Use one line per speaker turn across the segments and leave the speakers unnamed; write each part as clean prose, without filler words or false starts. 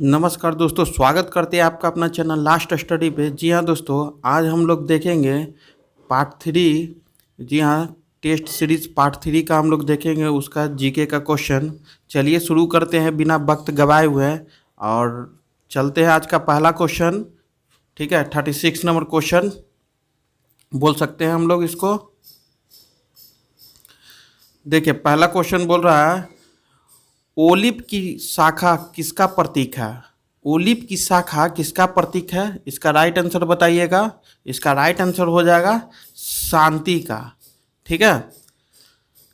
नमस्कार दोस्तों, स्वागत करते हैं आपका अपना चैनल लास्ट स्टडी पे। जी हाँ दोस्तों, आज हम लोग देखेंगे पार्ट 3। जी हाँ, टेस्ट सीरीज पार्ट 3 का हम लोग देखेंगे, उसका जीके का क्वेश्चन। चलिए शुरू करते हैं बिना वक्त गवाए हुए और चलते हैं आज का पहला क्वेश्चन। ठीक है, 36 नंबर क्वेश्चन बोल सकते हैं हम लोग इसको। देखिए, पहला क्वेश्चन बोल रहा है, ओलिव की शाखा किसका प्रतीक है? ओलिव की शाखा किसका प्रतीक है? इसका राइट आंसर बताइएगा। इसका राइट आंसर हो जाएगा शांति का। ठीक है।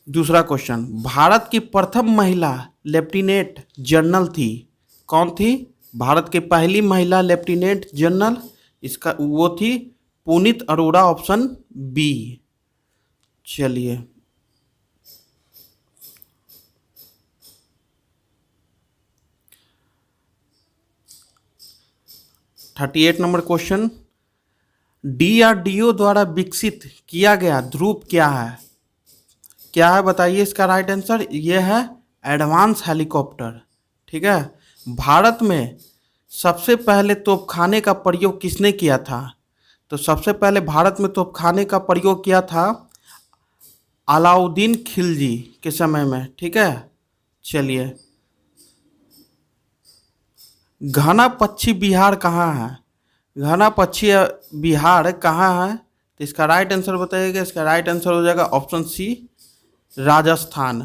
दूसरा क्वेश्चन, भारत की प्रथम महिला लेफ्टिनेंट जनरल थी, कौन थी? भारत की पहली महिला लेफ्टिनेंट जनरल, इसका वो थी पुनीत अरोड़ा, ऑप्शन बी। चलिए, 38 नंबर क्वेश्चन, डीआरडीओ द्वारा विकसित किया गया ध्रुव क्या है? क्या है बताइए इसका राइट आंसर। ये है एडवांस हेलीकॉप्टर। ठीक है। भारत में सबसे पहले तोपखाने का प्रयोग किसने किया था? तो सबसे पहले भारत में तोपखाने का प्रयोग किया था अलाउद्दीन खिलजी के समय में। ठीक है। चलिए, घना पक्षी बिहार कहाँ है? घना पक्षी बिहार कहाँ है? तो इसका राइट आंसर बताइएगा। इसका राइट आंसर हो जाएगा ऑप्शन सी, राजस्थान।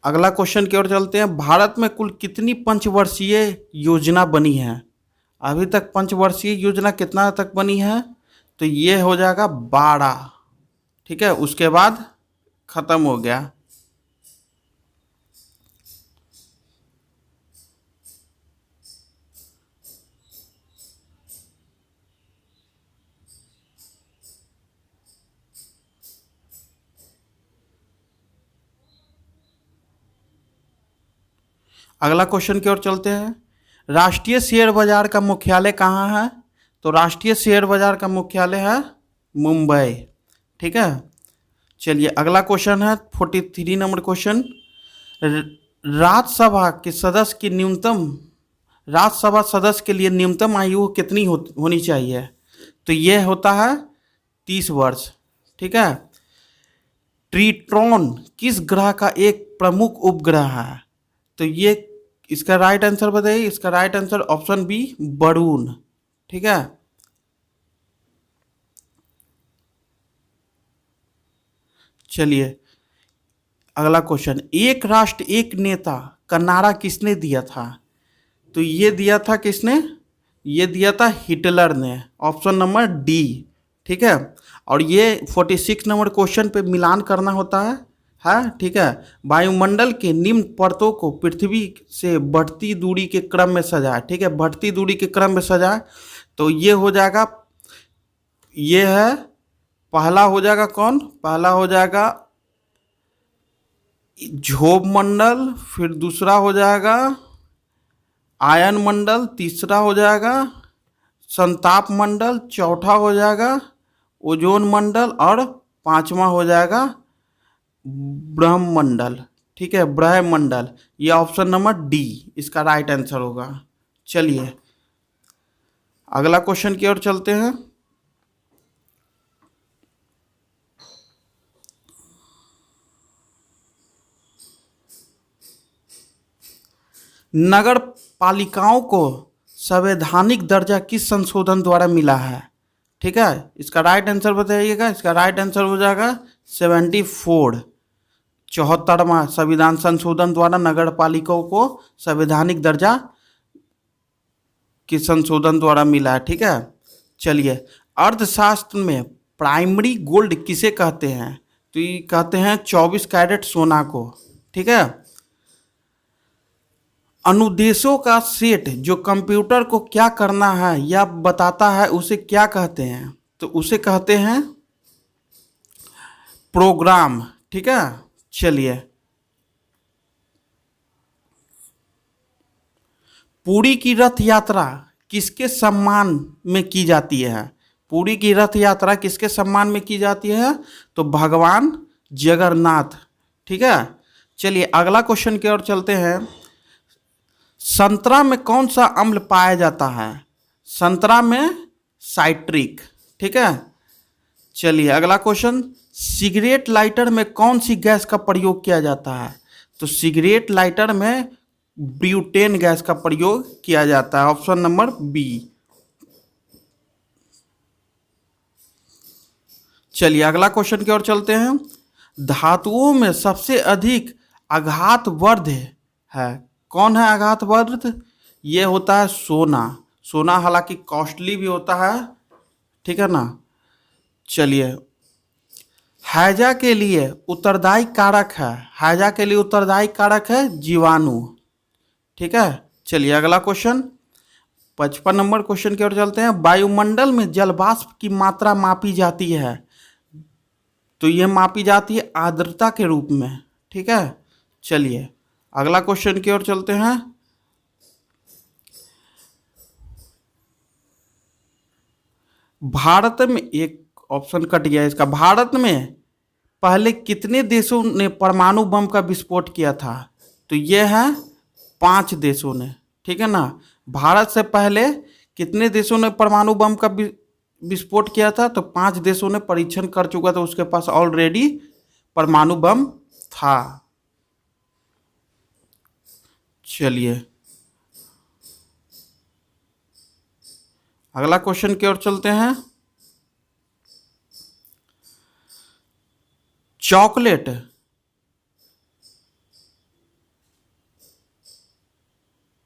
अगला क्वेश्चन की ओर चलते हैं, भारत में कुल कितनी पंचवर्षीय योजना बनी है? अभी तक पंचवर्षीय योजना कितना तक बनी है? तो ये हो जाएगा 12। ठीक है, उसके बाद खत्म हो गया। अगला क्वेश्चन की ओर चलते हैं, राष्ट्रीय शेयर बाजार का मुख्यालय कहाँ है? तो राष्ट्रीय शेयर बाजार का मुख्यालय है मुंबई। ठीक है। चलिए, अगला क्वेश्चन है 43 नंबर क्वेश्चन, राज्यसभा के सदस्य की न्यूनतम राज्यसभा सदस्य के लिए न्यूनतम आयु कितनी होनी चाहिए? तो ये होता है 30 वर्ष। ठीक है। ट्रिटोन किस ग्रह का एक प्रमुख उपग्रह है? तो ये इसका राइट आंसर बताइए। इसका right answer option B, Varun. ठीक है। चलिए, अगला क्वेश्चन, एक राष्ट्र एक नेता का नारा किसने दिया था? तो ये दिया था किसने? ये दिया था हिटलर ने, ऑप्शन नंबर डी। ठीक है। और ये 46 नंबर क्वेश्चन पे मिलान करना होता है। ठीक है। वायुमंडल के निम्न परतों को पृथ्वी से बढ़ती दूरी के क्रम में सजाए। ठीक है, बढ़ती दूरी के क्रम में सजाए। तो ये हो जाएगा, ये है पहला हो जाएगा कौन? पहला हो जाएगा झोप मंडल, फिर दूसरा हो जाएगा आयन मंडल, तीसरा हो जाएगा संताप मंडल, चौथा हो जाएगा ओजोन मंडल और पांचवा हो जाएगा ब्रह्मंडल। ठीक है, ब्रह्मंडल। ये ऑप्शन नंबर डी इसका राइट आंसर होगा। चलिए, अगला क्वेश्चन की ओर चलते हैं, नगर पालिकाओं को संवैधानिक दर्जा किस संशोधन द्वारा मिला है? ठीक है, इसका राइट आंसर बताइएगा। इसका राइट आंसर हो जाएगा 74, 74वां संविधान संशोधन द्वारा नगर पालिकाओं को संवैधानिक दर्जा के संशोधन द्वारा मिला है। ठीक है। चलिए, अर्थशास्त्र में प्राइमरी गोल्ड किसे कहते हैं? तो ये कहते हैं 24 कैरेट सोना को। ठीक है। अनुदेशों का सेट जो कंप्यूटर को क्या करना है या बताता है, उसे क्या कहते हैं? तो उसे कहते हैं प्रोग्राम। ठीक है। चलिए, पुरी की रथ यात्रा किसके सम्मान में की जाती है? पुरी की रथ यात्रा किसके सम्मान में की जाती है? तो भगवान जगन्नाथ। ठीक है। चलिए, अगला क्वेश्चन की ओर चलते हैं, संतरा में कौन सा अम्ल पाया जाता है? संतरा में साइट्रिक। ठीक है, चलिए अगला क्वेश्चन, सिगरेट लाइटर में कौन सी गैस का प्रयोग किया जाता है? तो सिगरेट लाइटर में ब्यूटेन गैस का प्रयोग किया जाता है, ऑप्शन नंबर बी। चलिए अगला क्वेश्चन की ओर चलते हैं। धातुओं में सबसे अधिक आघातवर्ध है, कौन है आघातवर्ध? ये होता है सोना। सोना हालांकि कॉस्टली भी होता है, ठीक है ना। चलिए, हैजा के लिए उत्तरदायी कारक है, हैजा के लिए उत्तरदायी कारक है जीवाणु। ठीक है, चलिए अगला क्वेश्चन, 55 नंबर क्वेश्चन की ओर चलते हैं। वायुमंडल में जलवाष्प की मात्रा मापी जाती है, तो यह मापी जाती है आर्द्रता के रूप में। ठीक है, चलिए अगला क्वेश्चन की ओर चलते हैं। भारत में, एक ऑप्शन कट गया इसका, भारत में पहले कितने देशों ने परमाणु बम का विस्फोट किया था? तो यह है 5 देशों ने। ठीक है ना, भारत से पहले कितने देशों ने परमाणु बम का विस्फोट किया था? तो 5 देशों ने परीक्षण कर चुका था, उसके पास ऑलरेडी परमाणु बम था। चलिए अगला क्वेश्चन की ओर चलते हैं।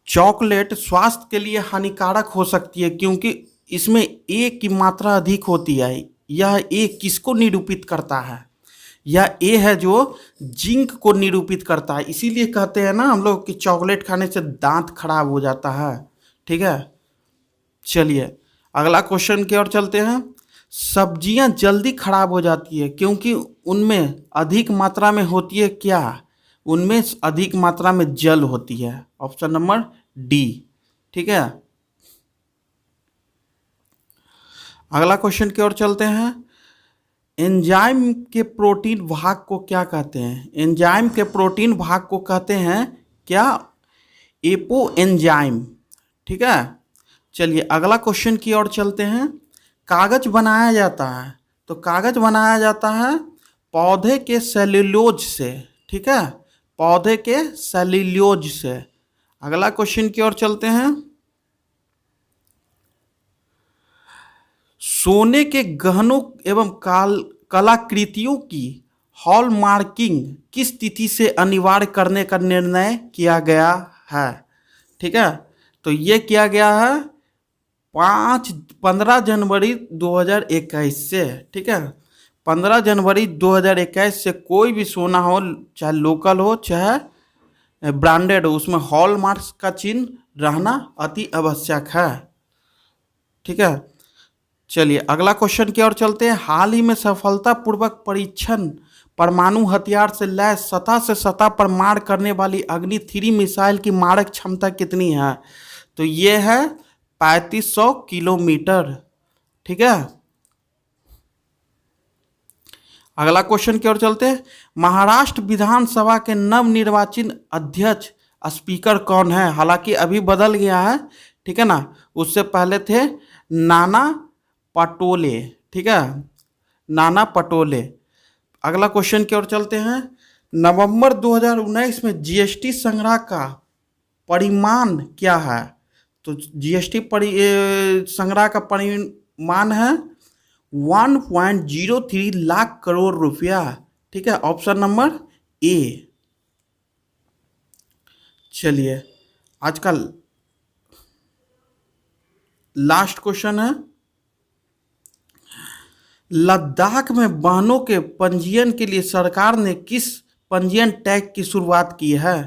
चॉकलेट स्वास्थ्य के लिए हानिकारक हो सकती है क्योंकि इसमें ए की मात्रा अधिक होती है। यह ए किसको निरूपित करता है? यह ए है जो जिंक को निरूपित करता है, इसीलिए कहते हैं ना हम लोग कि चॉकलेट खाने से दांत खराब हो जाता है। ठीक है, चलिए अगला क्वेश्चन की ओर चलते हैं। सब्जियां जल्दी खराब हो जाती है क्योंकि उनमें अधिक मात्रा में होती है क्या? उनमें अधिक मात्रा में जल होती है, ऑप्शन नंबर डी। ठीक है, अगला क्वेश्चन की ओर चलते हैं। एंजाइम के प्रोटीन भाग को क्या कहते हैं? एंजाइम के प्रोटीन भाग को कहते हैं क्या? Apo enzyme. ठीक है, चलिए अगला क्वेश्चन की ओर चलते हैं। कागज बनाया जाता है, तो कागज बनाया जाता है पौधे के सेल्यूलोज से। ठीक है, पौधे के सेल्यूलोज से। अगला क्वेश्चन की ओर चलते हैं। सोने के गहनों एवं कलाकृतियों की हॉलमार्किंग किस तिथि से अनिवार्य करने का निर्णय किया गया है? ठीक है, तो ये किया गया है 15 जनवरी 2021 से। ठीक है, 15 जनवरी 2021 से कोई भी सोना हो, चाहे लोकल हो चाहे ब्रांडेड हो, उसमें हॉलमार्क का चिन्ह रहना अति आवश्यक है। ठीक है, चलिए अगला क्वेश्चन की ओर चलते हैं। हाल ही में सफलतापूर्वक परीक्षण परमाणु हथियार से लैस सतह से सतह पर मार करने वाली अग्नि 3 मिसाइल की मारक क्षमता कितनी है? तो ये है 3500 किलोमीटर। ठीक है, अगला क्वेश्चन की ओर चलते हैं। महाराष्ट्र विधानसभा के नवनिर्वाचित अध्यक्ष स्पीकर कौन है? हालांकि अभी बदल गया है, ठीक है ना, उससे पहले थे नाना पटोले। ठीक है, नाना पटोले। अगला क्वेश्चन की ओर चलते हैं। नवंबर 2019 में जीएसटी संग्रह का परिमाण क्या है? तो जीएसटी संग्रह का परिमाण है 1.03 लाख करोड़ रुपया। ठीक है, ऑप्शन नंबर ए। चलिए आज का लास्ट क्वेश्चन है। लद्दाख में वाहनों के पंजीयन के लिए सरकार ने किस पंजीयन टैग की शुरुआत की है?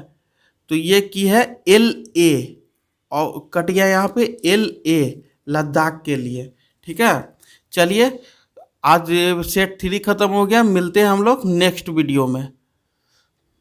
तो ये की है LA, और कट गया यहाँ पे LA, लद्दाख के लिए। ठीक है, चलिए आज सेट 3 खत्म हो गया, मिलते हैं हम लोग नेक्स्ट वीडियो में।